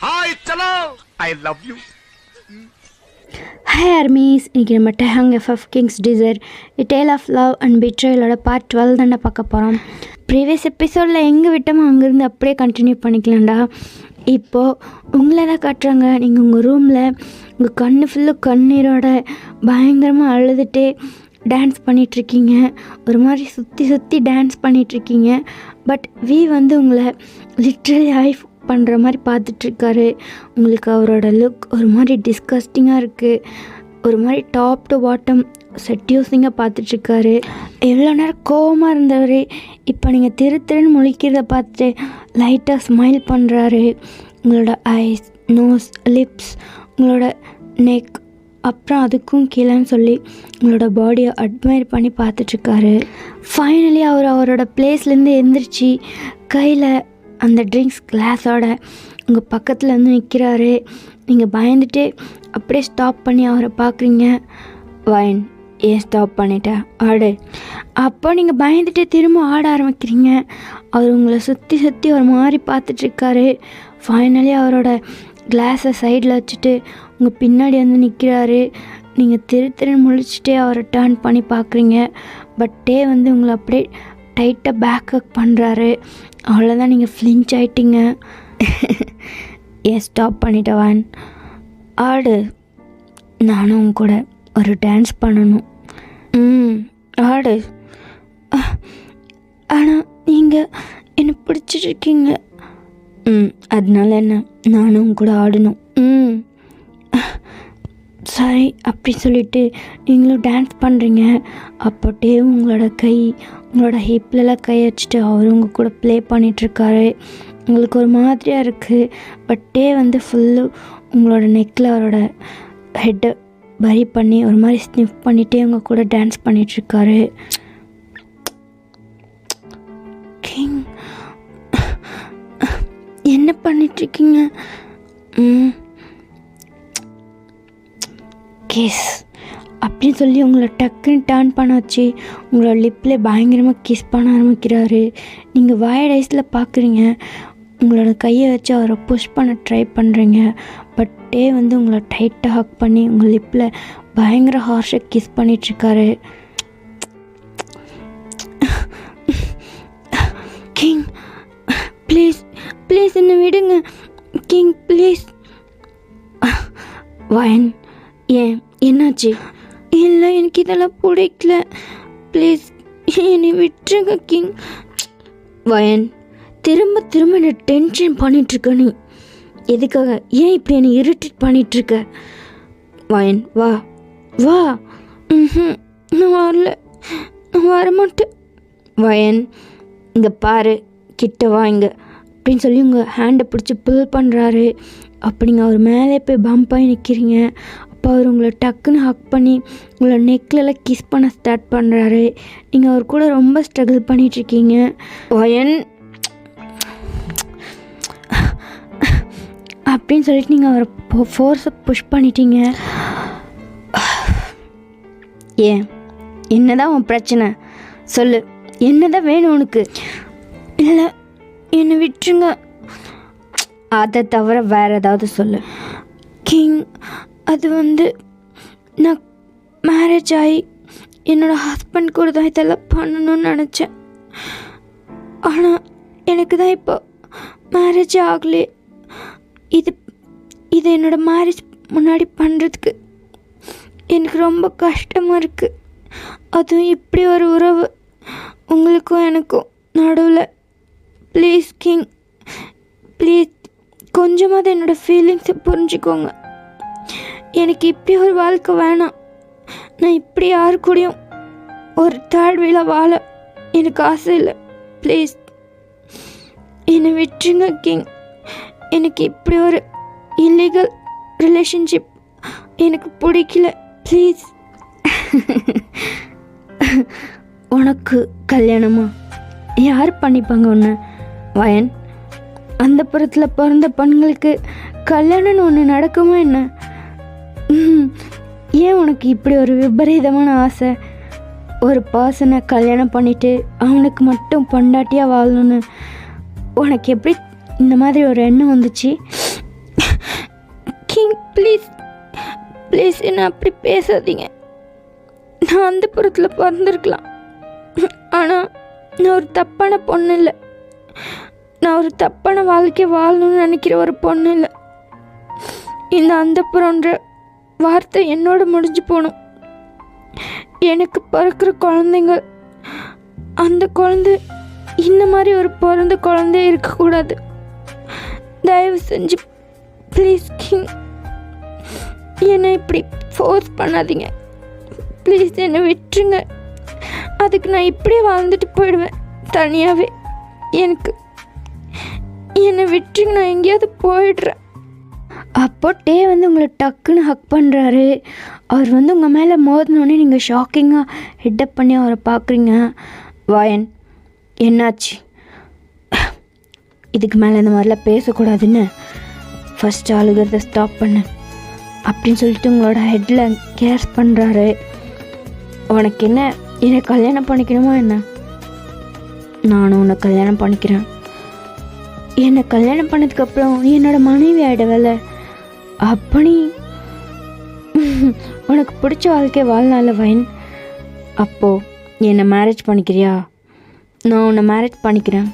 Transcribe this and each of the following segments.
Hi சலோ, I love you. Hi armies, இன்றைக்கி நம்ம Taehyung FF kings desire a tale of love and பிட்ரேயலோட part 12 தானே பார்க்க போகிறோம். ப்ரீவியஸ் எபிசோடில் எங்கே விட்டோமோ அங்கேருந்து அப்படியே கண்டினியூ பண்ணிக்கலாம்டா. இப்போது உங்களை தான் காட்டுறாங்க. நீங்கள் உங்கள் ரூமில் உங்கள் கண்ணு ஃபுல்லு கண்ணீரோட பயங்கரமாக அழுதுகிட்டே டான்ஸ் பண்ணிகிட்ருக்கீங்க. ஒரு மாதிரி சுற்றி சுற்றி டான்ஸ் பண்ணிகிட்ருக்கீங்க. பட் வந்து உங்களை லிட்ரலி ஐஃப் பண்ணுற மாதிரி பார்த்துட்ருக்காரு. உங்களுக்கு அவரோட லுக் ஒரு மாதிரி டிஸ்கஸ்டிங்காக இருக்குது. ஒரு மாதிரி டாப் டு பாட்டம் செட்யூஸிங்காக பார்த்துட்ருக்காரு. எவ்வளோ நேரம் கோவமாக இருந்தவர் இப்போ நீங்கள் திருன்னு முழிக்கிறத பார்த்துட்டு லைட்டாக ஸ்மைல் பண்ணுறாரு. உங்களோட ஐஸ், நோஸ், லிப்ஸ், உங்களோட நெக், அப்புறம் அதுக்கும் கீழேன்னு சொல்லி உங்களோட பாடியை அட்மையர் பண்ணி பார்த்துட்ருக்காரு. ஃபைனலி அவரோட பிளேஸ்லேருந்து எந்திரிச்சு கையில் அந்த ட்ரிங்க்ஸ் கிளாஸோட உங்கள் பக்கத்தில் வந்து நிற்கிறாரு. நீங்கள் பயந்துட்டு அப்படியே ஸ்டாப் பண்ணி அவரை பார்க்குறீங்க. வைன், ஏன் ஸ்டாப் பண்ணிட்ட, ஆடு. அப்போ நீங்கள் பயந்துட்டு திரும்ப ஆட ஆரம்பிக்கிறீங்க. அவர் உங்களை சுற்றி சுற்றி ஒரு மாதிரி பார்த்துட்ருக்காரு. ஃபைனலி அவரோட கிளாஸை சைடில் வச்சுட்டு உங்கள் பின்னாடி வந்து நிற்கிறாரு. நீங்கள் திருன்னு முழிச்சிட்டே அவரை டேர்ன் பண்ணி பார்க்குறீங்க. பட் வந்து உங்களை அப்படியே டைட்டாக பேக்கப் பண்ணுறாரு. அவ்வளோதான், நீங்கள் ஃப்ளின்ச் ஆகிட்டீங்க. ஏன் ஸ்டாப் பண்ணிட்டவான், ஆடு. நானும் கூட ஒரு டான்ஸ் பண்ணணும். ஆடு. ஆனால் நீங்கள் என்னை பிடிச்சிட்ருக்கீங்க. அதனால என்ன, நானும் கூட ஆடணும். சரி அப்படி சொல்லிவிட்டு நீங்களும் டான்ஸ் பண்ணுறீங்க. அப்போட்டே உங்களோட கை உங்களோட ஹிப்லலாம் கை வச்சுட்டு அவர் உங்கள் கூட ப்ளே பண்ணிகிட்ருக்காரு. உங்களுக்கு ஒரு மாதிரியாக இருக்குது. பட்டே வந்து ஃபுல்லு உங்களோட நெக்கில் அவரோட ஹெட்டை பரி பண்ணி ஒரு மாதிரி ஸ்னிஃப் பண்ணிகிட்டே உங்கள் கூட டான்ஸ் பண்ணிகிட்ருக்காரு. கிங், என்ன பண்ணிகிட்ருக்கீங்க? கிஸ் அப்படின்னு சொல்லி உங்களை டக்குன்னு டர்ன் பண்ணாச்சு. உங்களோட லிப்பில் பயங்கரமாக கிஸ் பண்ண ஆரம்பிக்கிறாரு. நீங்கள் வாய்ட் ஐஸில் பார்க்குறீங்க. உங்களோட கையை வச்சு அவரை புஷ் பண்ண ட்ரை பண்ணுறீங்க. பட்டே வந்து உங்களை டைட்டாக ஹக் பண்ணி உங்கள் லிப்பில் பயங்கர ஹார்ஷாக கிஸ் பண்ணிகிட்ருக்காரு. கிங் ப்ளீஸ் ப்ளீஸ் என்னை விடுங்க கிங் ப்ளீஸ். வயன், ஏன் என்னாச்சு? இல்லை, எனக்கு இதெல்லாம் பிடிக்கல, ப்ளீஸ் என்னை விட்டுருங்க கிங். வயன், திரும்ப திரும்ப என்னை டென்ஷன் பண்ணிகிட்ருக்க. நீ எதுக்காக, ஏன் இப்படி என்னை இரிட்டேட் பண்ணிகிட்ருக்க? வயன், வா வா. நான் வரல, நான் வரமாட்டேன். வயன், இங்கே பாரு, கிட்ட வா இங்கே அப்படின்னு சொல்லி உங்கள் ஹேண்டை பிடிச்சி புல் பண்ணுறாரு. அப்போ நீங்கள் அவர் மேலே போய் பம்பாகி நிற்கிறீங்க. அப்போ அவர் உங்களை டக்குன்னு ஹக் பண்ணி உங்களை நெக்லெல்லாம் கிஸ் பண்ண ஸ்டார்ட் பண்ணுறாரு. நீங்கள் அவர் கூட ரொம்ப ஸ்ட்ரகிள் பண்ணிகிட்ருக்கீங்க. வயன் அப்படின்னு சொல்லிட்டு நீங்கள் அவரை ஃபோர்ஸை புஷ் பண்ணிட்டீங்க. ஏன், என்னதான் உன் பிரச்சனை சொல்லு, என்னதான் வேணும் உனக்கு? இல்லை, என்னை விட்டுருங்க. அதை தவிர வேறு ஏதாவது சொல்லு. கிங், அது வந்து நான் மேரேஜ் ஆகி என்னோடய ஹஸ்பண்ட் கூட தான் இதெல்லாம் பண்ணணும்னு நினச்சேன். ஆனால் எனக்கு தான் இப்போ மேரேஜ் ஆகலே. இது என்னோடய மேரேஜ் முன்னாடி பண்ணுறதுக்கு எனக்கு ரொம்ப கஷ்டமாக இருக்குது. அதுவும் இப்படி ஒரு உறவு உங்களுக்கும் எனக்கும் நடுவில். ப்ளீஸ் கிங், ப்ளீஸ் கொஞ்சமாவது என்னோடய ஃபீலிங்ஸை புரிஞ்சுக்கோங்க. எனக்கு இப்படி ஒரு வாழ்க்கை வேணாம். நான் இப்படி யாரு கூடயும் ஒரு தேர்ட் வீல வாழ எனக்கு ஆசை இல்லை. ப்ளீஸ் என்னை விட்டுருங்க கிங். எனக்கு இப்படி ஒரு இல்லீகல் ரிலேஷன்ஷிப் எனக்கு பிடிக்கல. ப்ளீஸ். உனக்கு கல்யாணமா? யார் பண்ணிப்பாங்க ஒன்று? வயன், அந்த புறத்தில் பிறந்த பெண்களுக்கு கல்யாணம்னு ஒன்று நடக்குமா என்ன? ஏன் உனக்கு இப்படி ஒரு விபரீதமான ஆசை? ஒரு பர்சனை கல்யாணம் பண்ணிவிட்டு அவனுக்கு மட்டும் பொண்டாட்டியாக வாழணும்னு உனக்கு எப்படி இந்த மாதிரி ஒரு எண்ணம் வந்துச்சு? கிங் ப்ளீஸ் ப்ளீஸ் என்ன அப்படி பேசாதீங்க. நான் அந்த புறத்தில் பிறந்திருக்கலாம், ஆனால் நான் ஒரு தப்பான பொண்ணு இல்லை. நான் ஒரு தப்பான வாழ்க்கை வாழணும்னு நினைக்கிற ஒரு பொண்ணு இல்லை. இந்த அந்தப்புறன்ற வார்த்தை என்னோட முடிஞ்சு போகணும். எனக்கு பிறக்கிற குழந்தைங்க, அந்த குழந்தை இந்த மாதிரி ஒரு பிறந்த குழந்தை இருக்கக்கூடாது. தயவு செஞ்சு ப்ளீஸ் கிங் என்னை இப்படி ஃபோர்ஸ் பண்ணாதீங்க. ப்ளீஸ் என்னை விட்டுருங்க. அதுக்கு நான் இப்படியே வாழ்ந்துட்டு போயிடுவேன் தனியாகவே. என்னை விட்டுருங்க, நான் எங்கேயாவது போயிடுறேன். அப்போ டே வந்து உங்களை டக்குன்னு ஹக் பண்ணுறாரு. அவர் வந்து உங்கள் மேலே மோதினோடனே நீங்கள் ஷாக்கிங்காக ஹெட்டப் பண்ணி அவரை பார்க்குறீங்க. வாயன், என்னாச்சு? இதுக்கு மேலே இந்த மாதிரிலாம் பேசக்கூடாதுன்னு ஃபஸ்ட்டு அழுகிறத ஸ்டாப் பண்ணு அப்படின்னு சொல்லிட்டு உங்களோட ஹெட்டில் கேர்ஸ் பண்ணுறாரு. உனக்கு என்ன, என்னை கல்யாணம் பண்ணிக்கணுமா என்ன? நானும் உன்னை கல்யாணம் பண்ணிக்கிறேன். என்னை கல்யாணம் பண்ணதுக்கப்புறம் நீ என்னோடய மனைவி ஆகிடவில்ல. அப்படி உனக்கு பிடிச்ச வாழ்க்கை வாழ்நாள் வயன். அப்போது என்னை மேரேஜ் பண்ணிக்கிறியா? நான் உன்னை மேரேஜ் பண்ணிக்கிறேன்.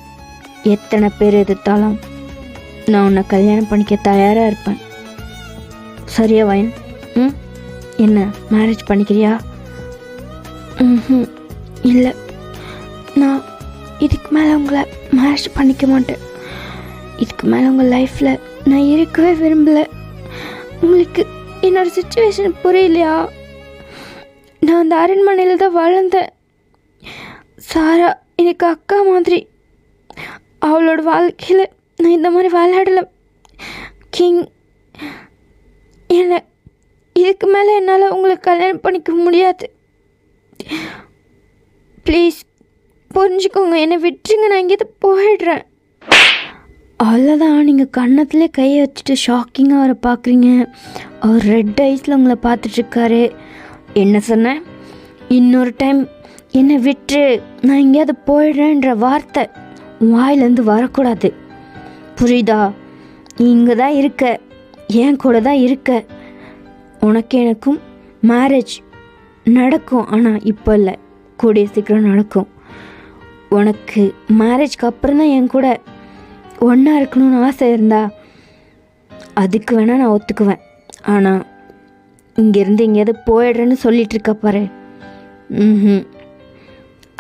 எத்தனை பேர் எதிர்த்தாலும் நான் உன்னை கல்யாணம் பண்ணிக்க தயாராக இருப்பேன். சரியா வயன்? என்ன மேரேஜ் பண்ணிக்கிறியா? இல்லை, நான் இதுக்கு மேலே உங்களை மேரேஜ் பண்ணிக்க மாட்டேன். இதுக்கு மேலே உங்கள் லைஃப்பில் நான் இருக்கவே விரும்பலை. உங்களுக்கு என்னோடய சுச்சுவேஷன் புரியலையா? நான் அந்த அரண்மனையில் தான் வளர்ந்தேன். சாரா எனக்கு அக்கா மாதிரி. அவளோட வாழ்க்கையில் நான் இந்த மாதிரி விளையாடலை. கிங், என்னை இதுக்கு மேலே என்னால் உங்களை கல்யாணம் பண்ணிக்க முடியாது. ப்ளீஸ் புரிஞ்சுக்கோங்க, என்னை விட்டுருங்க, நான் எங்கேயாவது போயிடுறேன். அவ்வளோதான். நீங்கள் கன்னத்துலேயே கையை வச்சுட்டு ஷாக்கிங்காக அவரை பார்க்குறீங்க. அவர் ரெட் ஐஸில் உங்களை பார்த்துட்ருக்காரு. என்ன சொன்னேன்? இன்னொரு டைம் என்னை விட்டு நான் எங்கேயாவது போயிடுறேன்ற வார்த்தை வாயிலேருந்து வரக்கூடாது. புரியுதா? நீ இங்கே தான் இருக்க, என் கூட தான் இருக்க. உனக்கு எனக்கும் மேரேஜ் நடக்கும், ஆனால் இப்போ இல்லை, கூடிய சீக்கிரம் நடக்கும். உனக்கு மேரேஜ்க்கு அப்புறம் தான் என் கூட ஒன்றா இருக்கணும்னு ஆசை இருந்தா அதுக்கு வேணால் நான் ஒத்துக்குவேன். ஆனால் இங்கேருந்து எங்கேயாவது போயிடுறேன்னு சொல்லிகிட்ருக்க பாரு.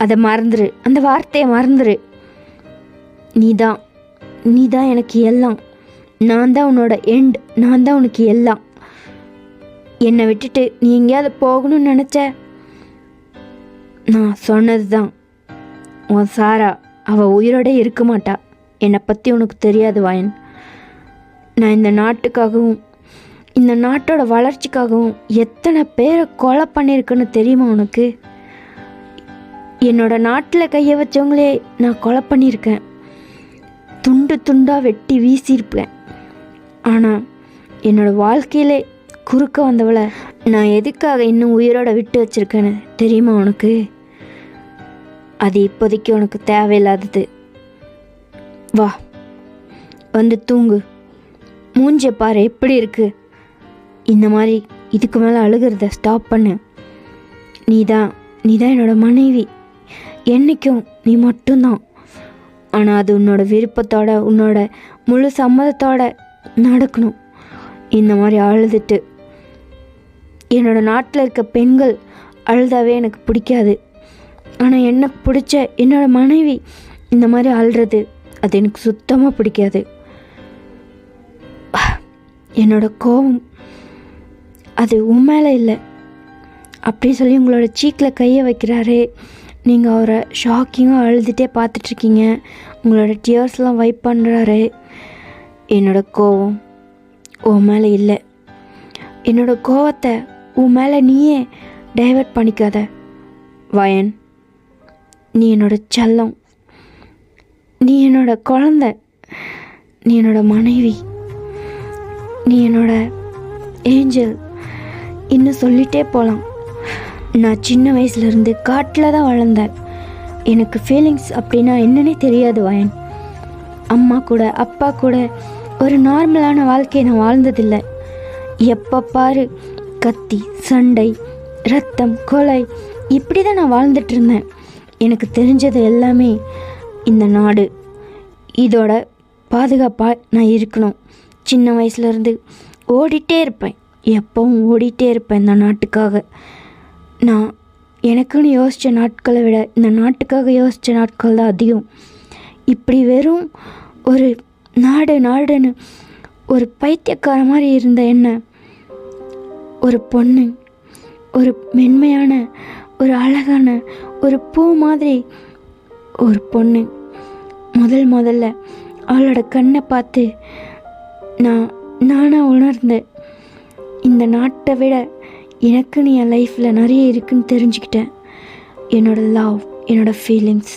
அதை மறந்துடு, அந்த வார்த்தையை மறந்துடு. நீ தான் எனக்கு எல்லாம். நான் தான் உன்னோட எண்ட், நான் தான் உனக்கு எல்லாம். என்னை விட்டுட்டு நீ எங்கேயாவது போகணும்னு நினச்ச, நான் சொன்னது தான். உன் சாரா அவள் உயிரோட இருக்க மாட்டா. என்னை பற்றி உனக்கு தெரியாது வாயன். நான் இந்த நாட்டுக்காகவும் இந்த நாட்டோட வளர்ச்சிக்காகவும் எத்தனை பேரை கொலை பண்ணியிருக்குன்னு தெரியுமா உனக்கு? என்னோட நாட்டில் கையை வச்சவங்களே நான் கொலை பண்ணியிருக்கேன். துண்டு துண்டாக வெட்டி வீசியிருப்பேன். ஆனால் என்னோடய வாழ்க்கையிலே குறுக்க வந்தவளை நான் எதுக்காக இன்னும் உயிரோட விட்டு வச்சுருக்கேன்னு தெரியுமா உனக்கு? அது இப்போதைக்கு உனக்கு தேவையில்லாதது. வா, வந்து தூங்கு. மூஞ்ச பாரு எப்படி இருக்குது. இந்த மாதிரி இதுக்கு மேலே அழுகிறத ஸ்டாப் பண்ணு. நீ தான் என்னோடய மனைவி. என்றைக்கும் நீ மட்டும்தான். ஆனால் அது உன்னோட விருப்பத்தோட, உன்னோட முழு சம்மதத்தோட நடக்கணும். இந்த மாதிரி அழுதுட்டு என்னோட நாட்டில் இருக்க பெண்கள் அழுதாவே எனக்கு பிடிக்காது. ஆனால் எனக்கு பிடிச்ச என்னோடய மனைவி இந்த மாதிரி அழுறது அது எனக்கு சுத்தமாக பிடிக்காது. என்னோட கோபம் அது உன் மேலே இல்லை அப்படி சொல்லி உங்களோட சீக்கில் கையை வைக்கிறாரு. நீங்கள் அவரை ஷாக்கிங்காக அழுதுகிட்டே பார்த்துட்ருக்கீங்க. உங்களோட டியர்ஸ்லாம் வைப் பண்ணுறாரு. என்னோடய கோபம் உன் மேலே இல்லை. என்னோடய கோவத்தை உன் மேலே நீயே டைவர்ட் பண்ணிக்காத வயன். நீ என்னோட செல்லம், நீ என்னோட குழந்தை, நீ என்னோட மனைவி, நீ என்னோட ஏஞ்சல். இன்னும் சொல்லிகிட்டே போகலாம். நான் சின்ன வயசுலேருந்து காட்டில் தான் வளர்ந்தேன். எனக்கு ஃபீலிங்ஸ் அப்படின்னா என்னன்னே தெரியாது வயன். அம்மா கூட அப்பா கூட ஒரு நார்மலான வாழ்க்கையை நான் வாழ்ந்ததில்லை. எப்போ பாரு கத்தி, சண்டை, ரத்தம், கொலை, இப்படி தான் நான் வாழ்ந்துட்டு இருந்தேன். எனக்கு தெரிஞ்சது எல்லாமே இந்த நாடு, இதோட பாதுகாப்பாக நான் இருக்கணும். சின்ன வயசுலேருந்து ஓடிட்டே இருப்பேன், எப்பவும் ஓடிட்டே இருப்பேன் இந்த நாட்டுக்காக. நான் எனக்குன்னு யோசித்த நாட்களை விட இந்த நாட்டுக்காக யோசித்த நாட்கள் தான் அதிகம். இப்படி வெறும் ஒரு நாடுன்னு ஒரு பைத்தியக்கார மாதிரி இருந்த என்ன, ஒரு பொண்ணு, ஒரு மென்மையான, ஒரு அழகான, ஒரு பூ மாதிரி ஒரு பொண்ணு, முதல்ல அவளோட கண்ணை பார்த்து நானாக உணர்ந்தேன். இந்த நாட்டை விட எனக்குன்னு என் லைஃப்பில் நிறைய இருக்குதுன்னு தெரிஞ்சுக்கிட்டேன். என்னோடய லவ், என்னோடய ஃபீலிங்ஸ்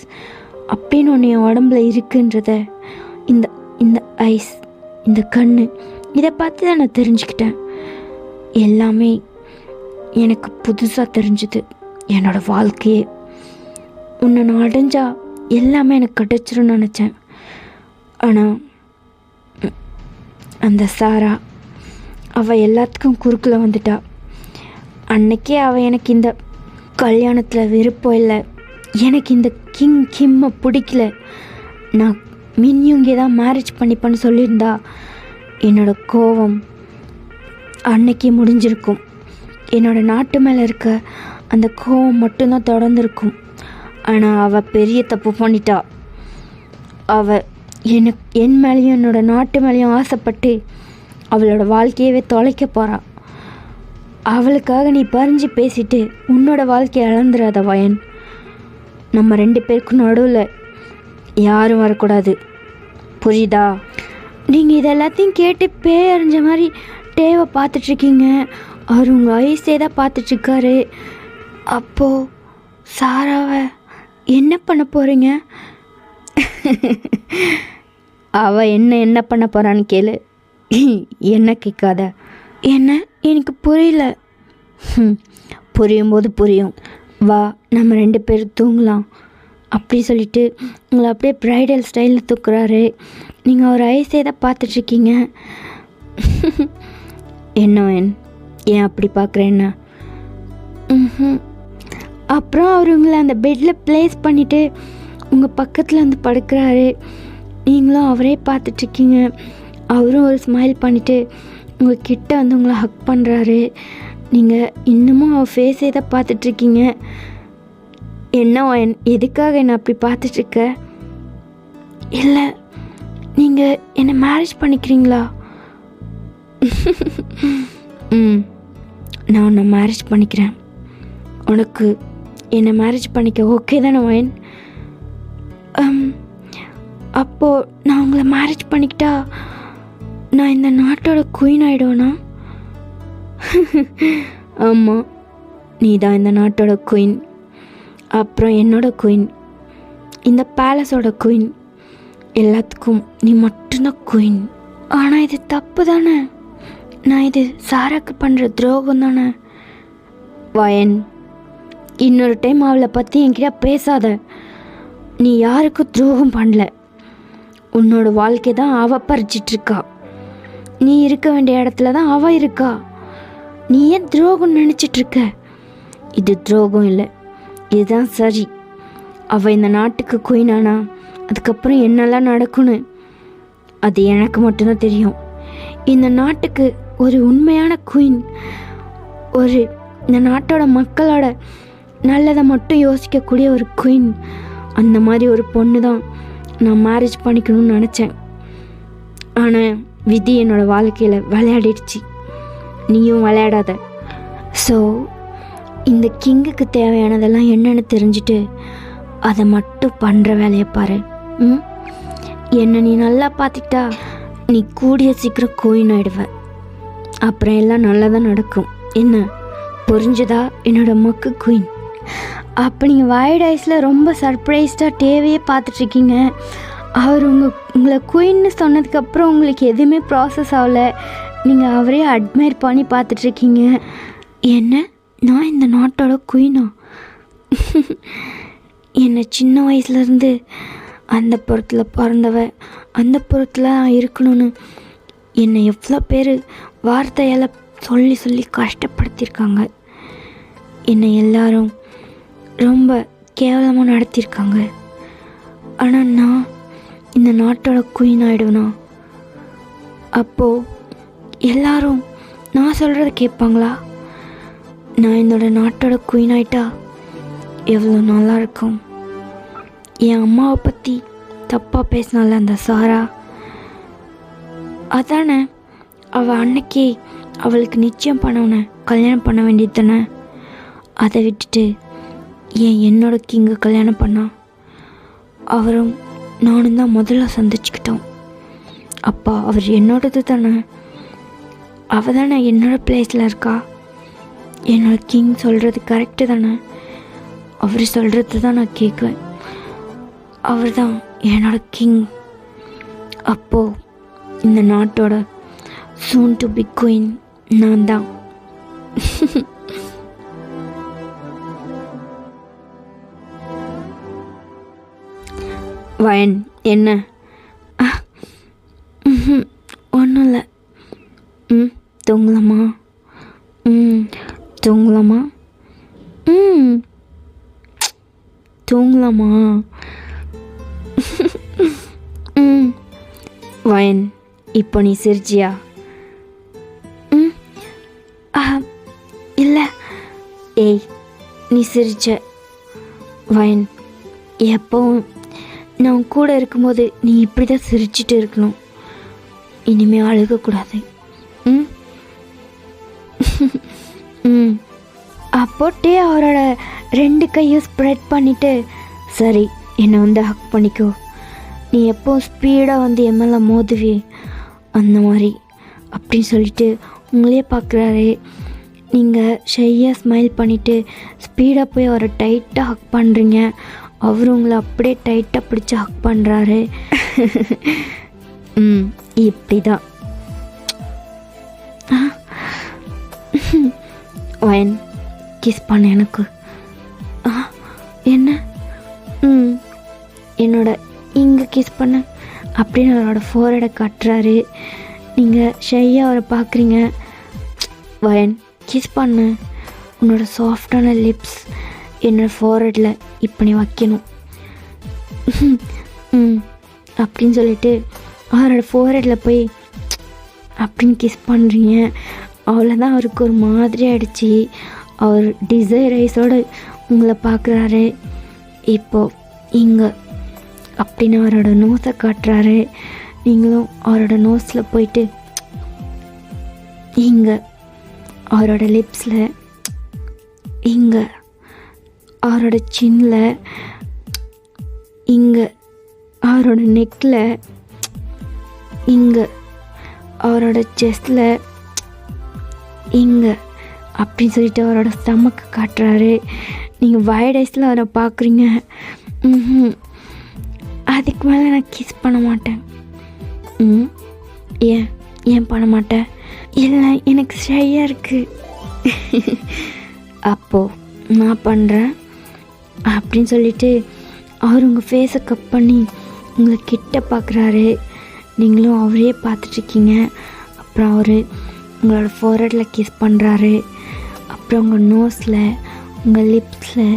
அப்படின்னு ஒன்று என் உடம்புல இருக்குன்றத இந்த ஐஸ், இந்த கண், இதை பார்த்து தான் நான் தெரிஞ்சுக்கிட்டேன். எல்லாமே எனக்கு புதுசாக தெரிஞ்சுது. என்னோடய வாழ்க்கையே உன்னை நான் அடைஞ்சா எல்லாமே எனக்கு கிடச்சிரும்னு நினச்சேன். ஆனால் அந்த சாரா, அவள் எல்லாத்துக்கும் குறுக்கில் வந்துட்டா. அன்னைக்கே அவள் எனக்கு இந்த கல்யாணத்தில் விருப்பம் இல்லை, எனக்கு இந்த கிம்மை பிடிக்கல, நான் மின்யுங்கே தான் மேரேஜ் பண்ணிப்பேன்னு சொல்லியிருந்தா என்னோடய கோபம் அன்னைக்கே முடிஞ்சிருக்கும். என்னோடய நாட்டு மேலே இருக்க அந்த கோபம் மட்டும்தான் தொடர்ந்துருக்கும். ஆனால் அவள் பெரிய தப்பு பண்ணிட்டா. அவள் என் மேலேயும் என்னோடய நாட்டு மேலேயும் ஆசைப்பட்டு அவளோட வாழ்க்கையவே தொலைக்க போகிறா. அவளுக்காக நீ பறிஞ்சு பேசிட்டு உன்னோட வாழ்க்கையை இழந்துடாத வயன். நம்ம 2 பேருக்கும் நடுவில் யாரும் வரக்கூடாது, புரியுதா? நீங்கள் இது எல்லாத்தையும் கேட்டு பேய் அறிஞ்ச மாதிரி டேவை பார்த்துட்ருக்கீங்க. அவர் உங்கள் ஐஸே தான் பார்த்துட்ருக்காரு. அப்போது சாராவை என்ன பண்ண போகிறீங்க? அவள் என்ன பண்ண போகிறான்னு கேளு, என்ன கேட்காத. என்ன? எனக்கு புரியல. புரியும் போது புரியும், வா நம்ம 2 பேரும் தூங்கலாம் அப்படி சொல்லிட்டு உங்களை அப்படியே ப்ரைடல் ஸ்டைலில் தூக்குறாரு. நீங்கள் ஒரு ஐஸே தான் பார்த்துட்ருக்கீங்க. என்ன ஏன் அப்படி பார்க்குறேன்னா? அப்புறம் அவர் உங்களை அந்த பெட்டில் ப்ளேஸ் பண்ணிவிட்டு உங்கள் பக்கத்தில் வந்து படுக்கிறாரு. நீங்களும் அவரே பார்த்துட்ருக்கீங்க. அவரும் ஒரு ஸ்மைல் பண்ணிவிட்டு உங்கள் கிட்ட வந்து உங்களை ஹக் பண்ணுறாரு. நீங்கள் இன்னமும் அவர் ஃபேஸே தான் பார்த்துட்ருக்கீங்க. என்ன எதுக்காக என்னை அப்படி பார்த்துட்ருக்க? இல்லை, நீங்கள் என்னை மேரேஜ் பண்ணிக்கிறீங்களா? நான் உன்னை மேரேஜ் பண்ணிக்கிறேன். உனக்கு என்னை மேரேஜ் பண்ணிக்க ஓகே தானே வயன்? அப்போது நான் உங்களை மேரேஜ் பண்ணிக்கிட்டா நான் இந்த நாட்டோட குயின் ஆகிடுவேனா? ஆமாம், நீ தான் இந்த நாட்டோட குயின். அப்புறம் என்னோட குயின், இந்த பேலஸோட குயின், எல்லாத்துக்கும் நீ மட்டும்தான் குயின். ஆனால் இது தப்பு தானே? நான் இது சாராக்கு பண்ணுற துரோகம் தானே? வயன், இன்னொரு டைம் அவளை பற்றி என்கிட்ட பேசாத. நீ யாருக்கும் துரோகம் பண்ணல. உன்னோட வாழ்க்கை தான் அவள் பறிச்சிட்ருக்கா. நீ இருக்க வேண்டிய இடத்துல தான் அவள் இருக்கா. நீ ஏன் துரோகம் நினச்சிட்ருக்க? இது துரோகம் இல்லை, இதுதான் சரி. அவள் இந்த நாட்டுக்கு குயினானா அதுக்கப்புறம் என்னெல்லாம் நடக்கும்னு அது எனக்கு மட்டும்தான் தெரியும். இந்த நாட்டுக்கு ஒரு உண்மையான குயின், ஒரு இந்த நாட்டோட மக்களோட நல்லதை மட்டும் யோசிக்கக்கூடிய ஒரு குயின், அந்த மாதிரி ஒரு பொண்ணு தான் நான் மேரேஜ் பண்ணிக்கணும்னு நினச்சேன். ஆனால் விதி என்னோடய வாழ்க்கையில் விளையாடிடுச்சு. நீயும் விளையாடாத. ஸோ இந்த கிங்குக்கு தேவையானதெல்லாம் என்னென்னு தெரிஞ்சுட்டு அதை மட்டும் பண்ணுற வேலையை பாரு. என்னை நீ நல்லா பார்த்துக்கிட்டா நீ கூடிய சீக்கிரம் குயின் ஆகிடுவ. அப்புறம் எல்லாம் நல்லா தான் நடக்கும். என்ன புரிஞ்சுதா என்னோட மக்கு குயின்? அப்போ நீங்கள் வைட் ஐஸில் ரொம்ப சர்ப்ரைஸ்டாக டேவையே பார்த்துட்ருக்கீங்க. அவர் உங்களை குயின்னு சொன்னதுக்கப்புறம் உங்களுக்கு எதுவுமே ப்ராசஸ் ஆகலை. நீங்கள் அவரே அட்மையர் பண்ணி பார்த்துட்ருக்கீங்க. என்ன, நான் இந்த நாட்டோட குயினா? என்னை சின்ன வயசுலேருந்து அந்த புறத்தில் பிறந்தவ அந்த புறத்தில் இருக்கணும்னு என்னை எவ்வளோ பேர் வார்த்தையால் சொல்லி சொல்லி கஷ்டப்படுத்தியிருக்காங்க. என்னை எல்லாரும் ரொம்ப கேவலமாக நடத்தியிருக்காங்க. ஆனால் நான் இந்த நாட்டோட குயின் ஆகிடுவேனா? அப்போது எல்லாரும் நான் சொல்கிறத கேட்பாங்களா? நான் என்னோட நாட்டோட குயின் ஆகிட்டா எவ்வளோ நல்லா இருக்கும். என் அம்மாவை பற்றி தப்பாக பேசினால அந்த சாரா, அதானே அவள் அன்னைக்கு அவளுக்கு நிச்சயம் பண்ணவனை கல்யாணம் பண்ண வேண்டியது தானே. அதை விட்டுட்டு என்னோட கிங்கை கல்யாணம் பண்ணா. அவரும் நானும் தான் முதல்ல சந்திச்சுக்கிட்டோம். அப்பா அவர் என்னோடது தானே. அவள் தானே என்னோட பிளேஸில் இருக்கா. என்னோட கிங் சொல்கிறது கரெக்டு தானே. அவர் சொல்கிறது தான் நான் கேட்குவேன். அவர் தான் என்னோட கிங். அப்போது இந்த நாட்டோட சூன் டு பி குயின் நான் தான். வயன் என்ன? ஒன்றும் இல்லை. தூங்கலாமா? தூங்கலாமா? தூங்கலாமா? வயன் இப்போ நீ சிரிச்சியா? இல்லை. ஏய் நீ சிரிச்ச. வயன் எப்பவும் நான் கூட இருக்கும்போது நீ இப்படி தான் சிரிச்சிட்டு இருக்கணும். இனிமேல் அழுகக்கூடாது. அப்போட்டே அவரோட 2 கையும் ஸ்ப்ரெட் பண்ணிவிட்டு, சரி என்னை வந்து ஹக் பண்ணிக்கோ. நீ எப்போ ஸ்பீடாக வந்து என் மேலே மோதுவே அந்த மாதிரி அப்படின்னு சொல்லிட்டு உங்களே பார்க்குறாரு. நீங்கள் ஷையாக ஸ்மைல் பண்ணிவிட்டு ஸ்பீடாக போய் அவரை டைட்டாக ஹக் பண்ணுறீங்க. அவர் உங்களை அப்படியே டைட்டாக பிடிச்சி ஹக் பண்ணுறாரு. இப்படி தான் வயன் கிஸ் பண்ண எனக்கு. என்ன? என்னோட இங்கே கிஸ் பண்ண அப்படின்னு அவரோட ஃபோர்ஹெடை காட்டுறாரு. நீங்கள் ஷையாக அவரை பார்க்குறீங்க. வயன் கிஸ் பண்ண. உன்னோட சாஃப்டான லிப்ஸ் என்னோடய ஃபோர்ஹெட்டில் இப்போ நீ வைக்கணும் அப்படின்னு சொல்லிட்டு அவரோட ஃபோர்ஹெட்டில் போய் அப்படின்னு கிஸ் பண்ணுறீங்க. அவ்வளோதான். அவருக்கு ஒரு மாதிரி ஆகிடுச்சி. அவர் டிசைர் ஐஸோடு உங்களை பார்க்குறாரு. இப்போது இங்கே அப்படின்னு அவரோட நோஸை காட்டுறாரு. நீங்களும் அவரோட நோஸில் போயிட்டு இங்கே அவரோட லிப்ஸில், இங்கே அவரோட சின்னில், இங்கே அவரோட நெக்கில், இங்கே அவரோட செஸ்டில், இங்கே அப்படின்னு சொல்லிட்டு அவரோட ஸ்டமக்கை காட்டுறாரு. நீங்கள் வைட் ஐஸில் அவரை பார்க்குறீங்க. அதுக்கு மேலே நான் கிஸ் பண்ண மாட்டேன். ஏன் பண்ண மாட்டேன்? இல்லை எனக்கு ஷையாக இருக்குது. அப்போது நான் பண்ணுறேன் அப்படின்னு சொல்லிட்டு அவர் உங்கள் ஃபேஸை கட் பண்ணி உங்களை கிட்ட பார்க்குறாரு. நீங்களும் அவரே பார்த்துட்ருக்கீங்க. அப்புறம் அவர் உங்களோட ஃபோர்ஹெட்டில் கிஸ் பண்ணுறாரு. அப்புறம் உங்கள் நோஸில், உங்கள் லிப்ஸில்,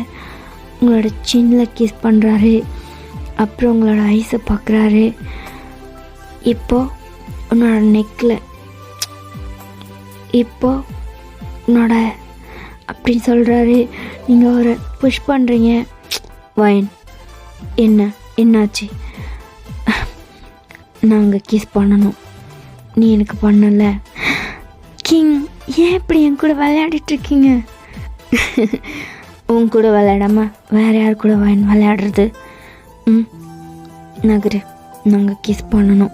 உங்களோட சின்னில் கிஸ் பண்ணுறாரு. அப்புறம் உங்களோட ஐஸை பார்க்குறாரு. இப்போது உன்னோட நெக்கில், இப்போது உன்னோட அப்படின்னு சொல்கிறாரு. நீங்கள் அவரை புஷ் பண்ணுறீங்க. வயன் என்னாச்சு? நாங்கள் கிஸ் பண்ணணும், நீ எனக்கு பண்ணலை. கிங் ஏன் இப்படி என் கூட விளையாடிட்டுருக்கீங்க? உன் கூட விளையாடாமல் வேறு யார் கூட வயன் விளையாடுறது? நகரு, நாங்கள் கிஸ் பண்ணணும்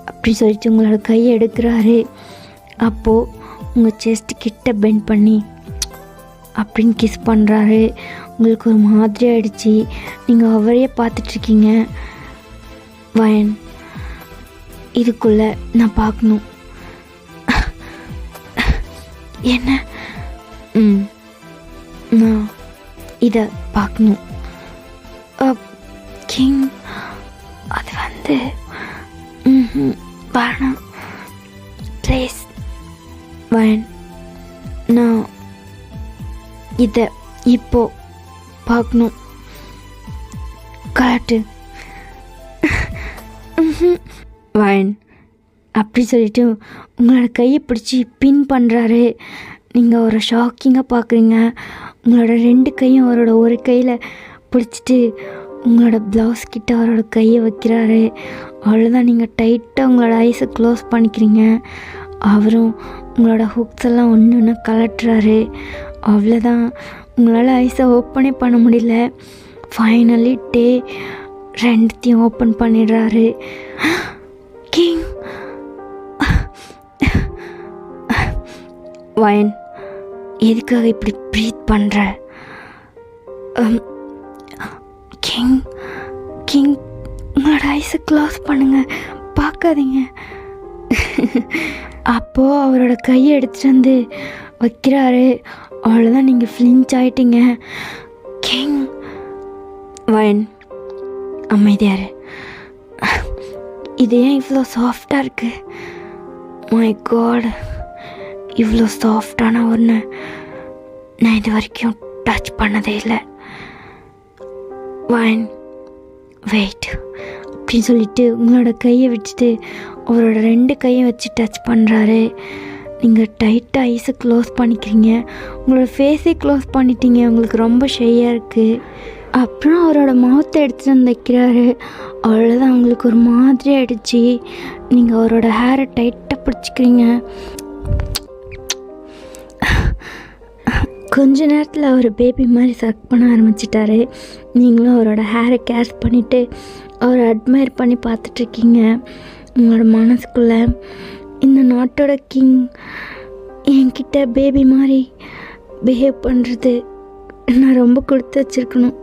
அப்படின்னு சொல்லிட்டு உங்களோட கையை எடுக்கிறாரு. அப்போது உங்கள் செஸ்ட் கிட்ட பெண்ட் பண்ணி அப்படின்னு கிஸ் பண்ணுறாரு. உங்களுக்கு ஒரு மாதிரி ஆகிடுச்சி. நீங்கள் அவரையே பார்த்துட்ருக்கீங்க. வயன் இதுக்குள்ளே நான் பார்க்கணும். என்ன? நான் இதை பார்க்கணும். கிங் அது வந்து வேணாம், ப்ளீஸ் வயன், நான் இதை இப்போ பார்க்கணும். காட்டு வயன் அப்படி சொல்லிட்டு உங்களோட கையை பிடிச்சி பின் பண்ணுறாரு. நீங்கள் அவரை ஷாக்கிங்காக பார்க்குறீங்க. உங்களோட 2 கையும் அவரோட ஒரு கையில் பிடிச்சிட்டு உங்களோட ப்ளவுஸ் கிட்ட அவரோட கையை வைக்கிறாரு. அவ்வளோதான், நீங்கள் டைட்டாக உங்களோட ஐஸை க்ளோஸ் பண்ணிக்கிறீங்க. அவரும் உங்களோட ஹுக்ஸ் எல்லாம் ஒன்று ஒன்று கலட்டுறாரு. அவ்வளோதான், உங்களால் ஐஸை ஓப்பனே பண்ண முடியல. ஃபைனலி டே 2த்தையும் ஓப்பன் பண்ணிடுறாரு. கிங் வயன், எதுக்காக இப்படி ப்ரீத் பண்ணுற? கிங் கிங் உங்களோட ஐஸை க்ளோஸ் பண்ணுங்க, பார்க்காதீங்க. அப்போது அவரோட கையை எடுத்துகிட்டு வந்து வைக்கிறாரு. அவ்வளோதான், நீங்கள் ஃப்ளின்ச் ஆகிட்டீங்க. கிங் வயன் அமைதியாரு. இது ஏன் இவ்வளோ சாஃப்டாக இருக்குது? மை காட், இவ்வளோ சாஃப்டான ஒன்று நான் இது வரைக்கும் டச் பண்ணதே இல்லை. வயன் வெயிட் அப்படின்னு சொல்லிட்டு உங்களோட கையை வச்சுட்டு அவரோட 2 கையும் வச்சு டச் பண்ணுறாரு. நீங்கள் டைட்டாக ஐஸை க்ளோஸ் பண்ணிக்கிறீங்க. உங்களோட ஃபேஸே க்ளோஸ் பண்ணிட்டீங்க. உங்களுக்கு ரொம்ப ஷையாக இருக்குது. அப்புறம் அவரோட மவுத்தை எடுத்துகிட்டு வந்து வைக்கிறாரு. அவ்வளோதான், அவங்களுக்கு ஒரு மாதிரி ஆகிடுச்சு. நீங்கள் அவரோட ஹேரை டைட்டாக பிடிச்சிக்கிறீங்க. கொஞ்ச நேரத்தில் அவர் பேபி மாதிரி சக் பண்ண ஆரம்பிச்சிட்டாரு. நீங்களும் அவரோட ஹேரை கேர் பண்ணிவிட்டு அவரை அட்மையர் பண்ணி பார்த்துட்ருக்கீங்க. உங்களோட மனசுக்குள்ளே இந்த நாட்டோட கிங் என்கிட்ட பேபி மாதிரி பிஹேவ் பண்ணுறது நான் ரொம்ப கொடுத்து வச்சுருக்கணும்.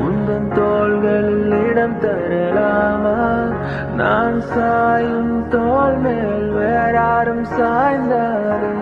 உந்தன் தோள்களில் இடம் தரலாமா? நான் சாயும் தோள் மேல் வேறாரும் சாய்ந்தாரே